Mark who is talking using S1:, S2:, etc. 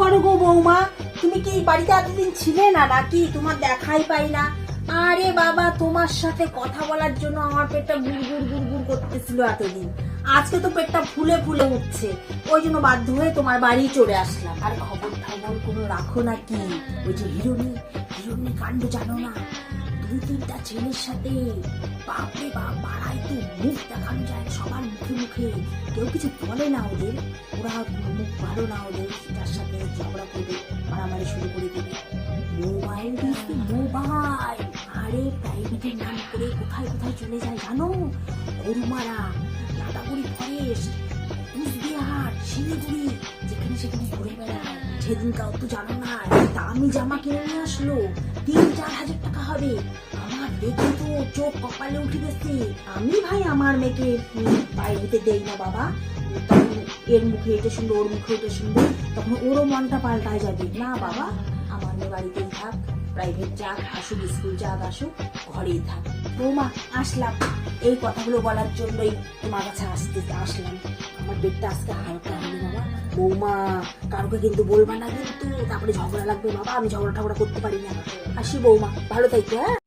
S1: করো গো বৌমা? তুমি কি বাড়িতে এতদিন ছিলে না নাকি? তোমার দেখাই পাই না। আরে বাবা, তোমার সাথে কথা বলার জন্য আমার পেটটা গুড়গুড় গুড়গুড় করতেছিল এতদিন। আজকে তো পেটটা ফুলে ফুলে উঠছে, ওই জন্য বাধ্য হয়ে তোমার বাড়ি চলে আসলাম। আর খবর খবর কোনো রাখো নাকি? ওই যে হিরোনি কাণ্ড জানো না? 2-3টা ছেলের সাথে, বাপরে বাপ, পাড়ায় তো মুখ দেখানো যায় সবার মুখে মুখে। কেউ কিছু বলে না ওদের, ওরা মুখ ভালো না ওদের, তার সাথে ঝগড়া করবে, মারামারি শুরু করে দেবে। মোবাইল দিচ্ছে, মোবাইল। আরে প্রাইভেটের নাম করে কোথায় কোথায় চলে যায় জানো? গরুমারা, লাটাগুড়ি ফরেস্ট, কুচবিহার, শিলিগুড়ি, যেখানে সেখানে ঘুরে বেড়ায়। সেদিনকাও তো জানো না, দামি জামা কিনে নিয়ে আসলো, 3-4 হাজার টাকা হবে। আমার দেখে তো চোখ কপালে উঠে গেছে। আমি ভাই আমার মেয়েকে বাইরে হতে দেই না বাবা। তখন এর মুখে এটা শুনবো, ওর মুখে এটা শুনবো, তখন ওরও মনটা পাল্টায় যাবে। না বাবা, আমার মেয়ে বাড়িতেই থাক, প্রাইভেট যাক আসুক, স্কুল যাক আসুক, ঘরেই থাক। বৌমা আসলাম এই কথাগুলো বলার জন্যই তোমার কাছে আসলাম। আমার পেটটা আজকে হালকা হলো বাবা। বৌমা, কাউকে কিন্তু বলবা না কিন্তু, তারপরে ঝগড়া লাগবে বাবা। আমি ঝগড়া করতে পারি না। আসি বৌমা, ভালো থাকবে। হ্যাঁ।